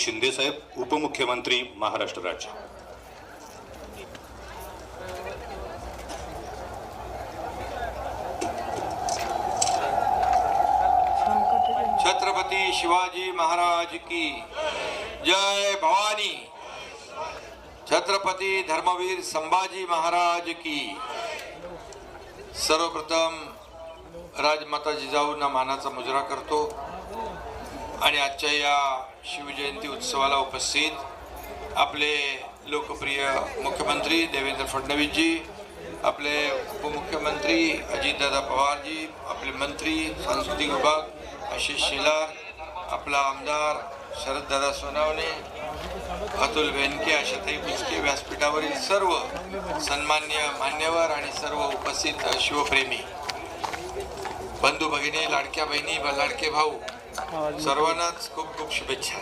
शिंदे साहेब, उपमुख्यमंत्री महाराष्ट्र राज्य। छत्रपती शिवाजी महाराज की जय भवानी। छत्रपती धर्मवीर संभाजी महाराज की। सर्वप्रथम राजमाता जिजाऊंना मानाचा मुजरा करतो आणि आजच्या या शिवजयंती उत्सवाला उपस्थित आपले लोकप्रिय मुख्यमंत्री देवेंद्र फडणवीस जी, आपले उपमुख्यमंत्री अजितदादा पवार जी, आपले मंत्री सांस्कृतिक विभाग आशिष शेलार, आपला आमदार शरददादा सोनावणे, अतुल बेनके, आशाताई बुचके, व्यासपीठावरील सर्व सन्मान्य मान्यवर आणि सर्व उपस्थित शिवप्रेमी बंधू भगिनी, लाडक्या बहिणी, लाडके भाऊ, सर्वांनाच खूप खूप शुभेच्छा।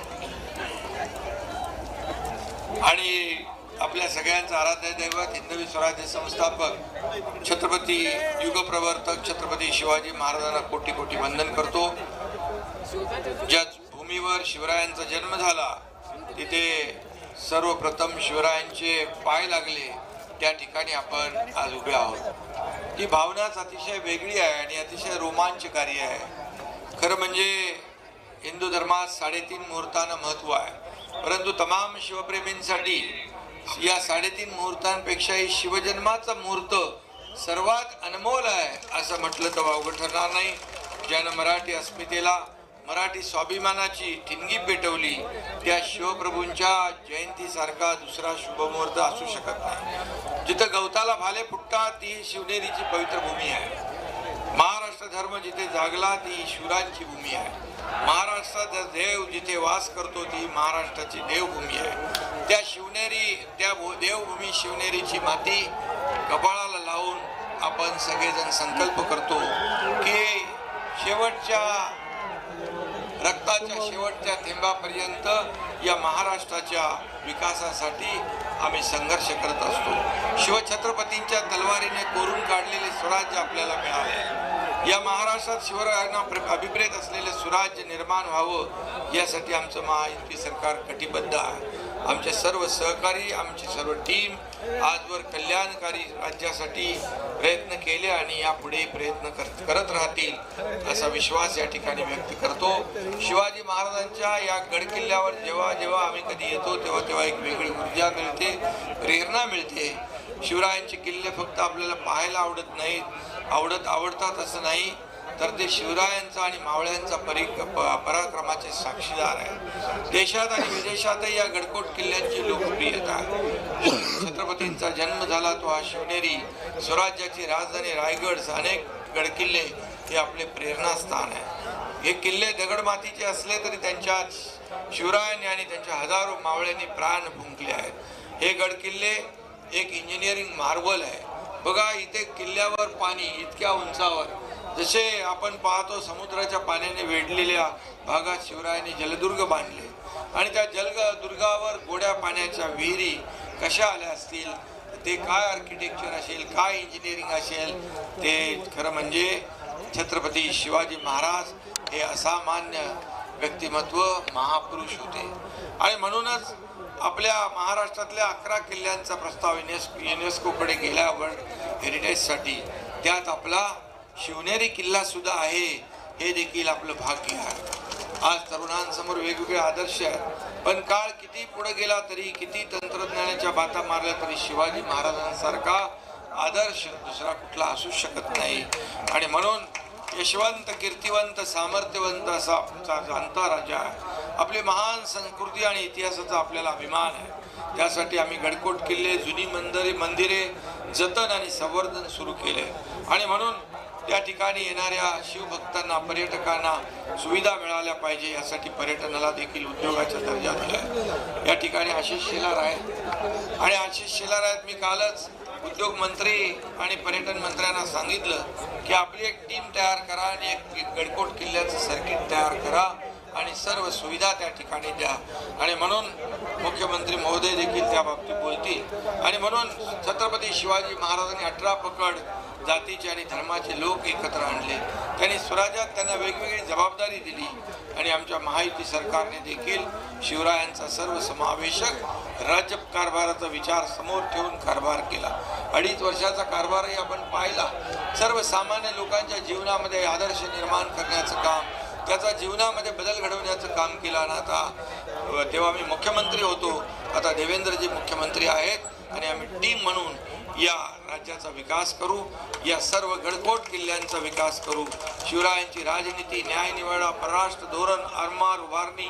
आणि आपल्या सगळ्यांचं आराध्य दैवत हिंदवी स्वराज्य संस्थापक छत्रपती युगप्रवर्तक छत्रपती शिवाजी महाराजांना कोटी कोटी वंदन करतो। ज्या भूमीवर शिवरायांचा जन्म झाला तिथे सर्वप्रथम शिवरायांचे पाय लागले, त्या ठिकाणी आपण आज उभे आहोत। ती भावनाच अतिशय वेगळी आहे आणि अतिशय रोमांचकारी आहे। खरं म्हणजे हिंदू धर्मात 3.5 मुहूर्तांना महत्व आहे, परंतु तमाम शिवप्रेमींसाठी या 3.5 मुहूर्तांपेक्षाही शिवजन्माचा मुहूर्त सर्वात अनमोल आहे असं म्हटलं तर वावगं ठरणार नाही। ज्यानं मराठी अस्मितेला, मराठी स्वाभिमानाची ठिणगी पेटवली, त्या शिवप्रभूंच्या जयंतीसारखा दुसरा शुभमुहूर्त असू शकत नाही। जिथं गवताला भाले फुटतात ती शिवनेरीची पवित्र भूमी आहे। महाराष्ट्र धर्म जिथे जागला ती शिवरायांची भूमी आहे। महाराष्ट्राचा देव जिथे वास करतो ती महाराष्ट्राची देवभूमी आहे। त्या शिवनेरी, त्या देवभूमी शिवनेरीची माती कपाळाला लावून आपण सगळेजण संकल्प करतो की शेवटच्या रक्ताच्या शेवटच्या थेंबापर्यंत या महाराष्ट्राच्या विकासासाठी आम्ही संघर्ष करत असतो। शिवछत्रपतींच्या तलवारीने कोरून काढलेले स्वराज्य आपल्याला मिळाले। या महाराष्ट्रात शिवरायांना अभिप्रेत असलेले स्वराज्य निर्माण व्हावं यासाठी आमचं महायुती सरकार कटिबद्ध आहे। आमचे सर्व सहकारी, आमची सर्व टीम आजवर कल्याणकारी राज्यासाठी प्रयत्न केले आणि यापुढे प्रयत्न करत राहतील असा विश्वास या ठिकाणी व्यक्त करतो। शिवाजी महाराजांच्या या गडकिल्ल्यावर जेव्हा जेव्हा आम्ही कधी येतो तेव्हा तेव्हा एक वेगळी ऊर्जा मिळते, प्रेरणा मिळते। शिवरायांचे किल्ले फक्त आपल्याला पाहायला आवडत नाहीत, आवडतात असं नाही, तर ते शिवरायांचा आणि मावळ्यांचा पराक्रमाचे साक्षीदार आहे। देशात आणि विदेशातही या गडकोट किल्ल्यांची लोकप्रियता आहे। छत्रपतींचा जन्म झाला तो हा शिवनेरी, स्वराज्याची राजधानी रायगड, अनेक गडकिल्ले हे आपले प्रेरणास्थान आहे। हे किल्ले दगडमातीचे असले तरी त्यांच्यात शिवरायांनी आणि त्यांच्या हजारो मावळ्यांनी प्राण फुंकले आहेत। हे गडकिल्ले एक इंजिनिअरिंग मार्वल आहे। बघा, इथे किल्ल्यावर पाणी इतक्या उंचावर, जसे आपण पाहतो समुद्राच्या पाण्याने वेढलेल्या भागात शिवरायांनी जलदुर्ग बांधले आणि त्या जलदुर्गावर गोड्या पाण्याच्या विहिरी कशा आल्या असतील, ते काय आर्किटेक्चर असेल, काय इंजिनिअरिंग असेल, ते खरं म्हणजे छत्रपती शिवाजी महाराज हे असामान्य व्यक्तिमत्व, महापुरुष होते। आणि म्हणूनच आपल्या महाराष्ट्रातल्या 11 किल्ल्यांचा प्रस्ताव युनेस्कोकडे गेला वर्ल्ड हेरिटेजसाठी, त्यात आपला शिवनेरी किल्ला सुद्धा आहे, हे देखील आपलं भाग्य आहे। आज तरुणांसमोर वेगवेगळे आदर्श आहेत, पण काळ किती पुढे गेला तरी, किती तंत्रज्ञानाच्या बाता मारल्या तरी शिवाजी महाराजांसारखा आदर्श दुसरा कुठला असू शकत नाही। आणि म्हणून यशवंत, कीर्तिवंत, सामर्थ्यवंत असा आमचा जाणता राजा आहे। आपली महान संस्कृती आणि इतिहासाचा आपल्याला अभिमान आहे। त्यासाठी आम्ही गडकोट किल्ले, जुनी मंदिरे जतन आणि संवर्धन सुरू केले आणि म्हणून त्या ठिकाणी येणाऱ्या शिवभक्तांना, पर्यटकांना सुविधा मिळाल्या पाहिजे यासाठी पर्यटनाला देखील उद्योगाचा दर्जा दिला। या ठिकाणी आशिष शेलार आहेत आणि आशिष शेलार आहेत, मी कालच उद्योग मंत्री आणि पर्यटन मंत्र्यांना सांगितलं की आपली एक टीम तयार करा आणि एक गडकोट किल्ल्याचं सर्किट तयार करा आणि सर्व सुविधा त्या ठिकाणी द्या। आणि म्हणून मुख्यमंत्री महोदय देखील त्या बाबतीत बोलतील। आणि म्हणून छत्रपती शिवाजी महाराजांनी 18 पकड जातीचे आणि धर्माचे लोक एकत्र आणले. त्यांनी स्वराज्यात त्यांना वेगवेगळी जबाबदारी दिली आणि आमच्या महायुती सरकारने देखील शिवरायांचा सर्वसमावेशक राज्य कारभाराचा विचार समोर ठेवून कारभार केला. 2.5 वर्षाचा कारभारही आपण पाहिला. सर्वसामान्य लोकांच्या जीवनामध्ये आदर्श निर्माण करण्याचं काम, त्याचा जीवनामध्ये बदल घडवण्याचं काम केलं. आणि आता तेव्हा मी मुख्यमंत्री होतो, आता देवेंद्रजी मुख्यमंत्री आहेत आणि आम्ही टीम म्हणून या राज्याचा विकास करू, या सर्व गडकोट किल्ल्यांचा विकास करू. शिवरायांची राजनीती, न्यायनिवाडा, परराष्ट्र धोरण, आरमार उभारणी,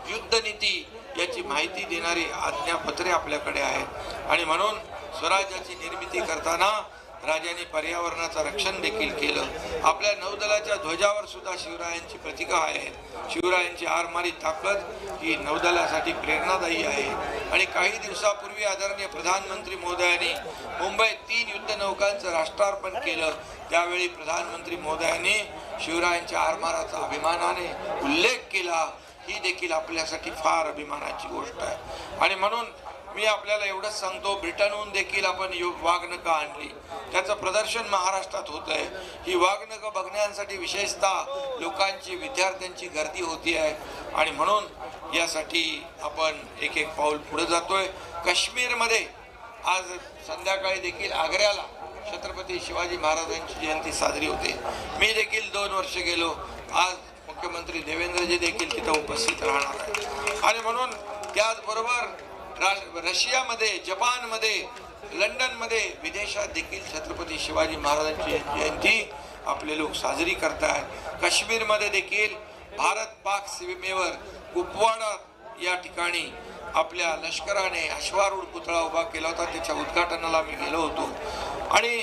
युद्धनीती याची माहिती देणारी आज्ञापत्रे आपल्याकडे आहेत. आणि म्हणून स्वराज्याची निर्मिती करताना राजाने पर्यावरणाचं रक्षण देखील केलं. आपल्या नौदलाच्या ध्वजावर सुद्धा शिवरायांची प्रतीकं आहेत. शिवरायांची आरमारी ताकद ही नौदलासाठी प्रेरणादायी आहे. आणि काही दिवसापूर्वी आदरणीय प्रधानमंत्री महोदयांनी मुंबईत 3 युद्धनौकांचं राष्ट्रार्पण केलं. त्यावेळी प्रधानमंत्री महोदयांनी शिवरायांच्या आरमाराचा अभिमानाने उल्लेख केला. ही देखील आपल्यासाठी फार अभिमानाची गोष्ट आहे. आणि म्हणून मी आपल्याला एवढंच सांगतो, ब्रिटनहून देखील आपण वाघनखं आणली, त्याचं प्रदर्शन महाराष्ट्रात होत आहे. ही वाघनखं बघण्यासाठी विशेषतः लोकांची, विद्यार्थ्यांची गर्दी होती आहे. आणि म्हणून यासाठी आपण एक एक पाऊल पुढे जातोय. काश्मीरमध्ये आज संध्याकाळी देखील आग्र्याला छत्रपती शिवाजी महाराजांची जयंती साजरी होते. मी देखील 2 वर्ष गेलो. आज मुख्यमंत्री देवेंद्रजी देखील तिथं उपस्थित राहणार आहे. आणि म्हणून त्याचबरोबर रशियामध्ये, जपानमध्ये, लंडनमध्ये, विदेशात देखील छत्रपती शिवाजी महाराजांची जयंती आपले लोक साजरी करतात. काश्मीरमध्ये देखील भारत पाक सीमेवर कुपवाडा या ठिकाणी आपल्या लष्कराने अश्वारूढ पुतळा उभा केला होता. त्याच्या उद्घाटनाला मी गेलो होतो. आणि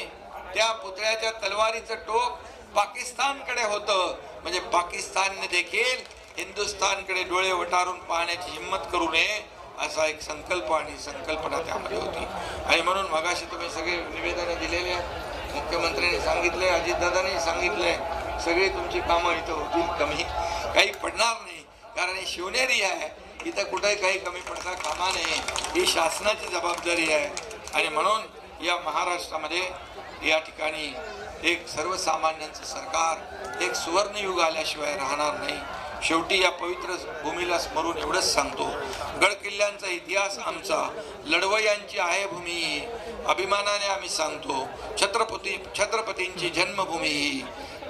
त्या पुतळ्याच्या तलवारीचं टोक पाकिस्तानकडे होतं. म्हणजे पाकिस्तानने देखील हिंदुस्थानकडे डोळे वटारून पाहण्याची हिंमत करू नये असा एक संकल्प आणि संकल्पना त्यामध्ये होती. आणि म्हणून मगाशी तुम्ही सगळे निवेदनं दिलेले आहेत. मुख्यमंत्र्यांनी सांगितले, अजितदादांनी सांगितले, सगळी तुमची कामं इथं होतील, कमी काही पडणार नाही. कारण ही शिवनेरी आहे, इथं कुठेही काही कमी पडता कामा नये. ही शासनाची जबाबदारी आहे. आणि म्हणून या महाराष्ट्रामध्ये या ठिकाणी एक सर्वसामान्यांचं सरकार, एक सुवर्णयुग आल्याशिवाय राहणार नाही. शेवटी या पवित्र भूमीला स्मरून एवढंच सांगतो, गड किल्ल्यांचा इतिहास आमचा, लढवयांची आहे भूमी, अभिमानाने आम्ही सांगतो. छत्रपतींची जन्मभूमी ही,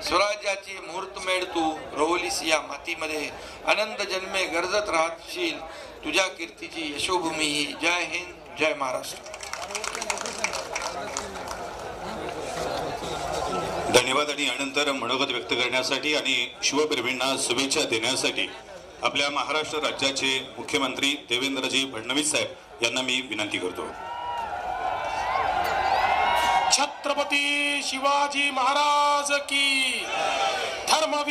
स्वराज्याची मुहूर्तमेढ तू रोवलीस या मातीमध्ये, अनंत जन्मे गरजत राहशील तुझ्या कीर्तीची यशोभूमी ही. जय हिंद, जय महाराष्ट्र. धन्यवाद. आणि यानंतर मनोगत व्यक्त करण्यासाठी आणि शिवप्रेमींना शुभेच्छा देण्यासाठी आपल्या महाराष्ट्र राज्याचे मुख्यमंत्री देवेंद्रजी फडणवीस साहेब यांना मी विनंती करतो. छत्रपती शिवाजी महाराज की धर्मवीर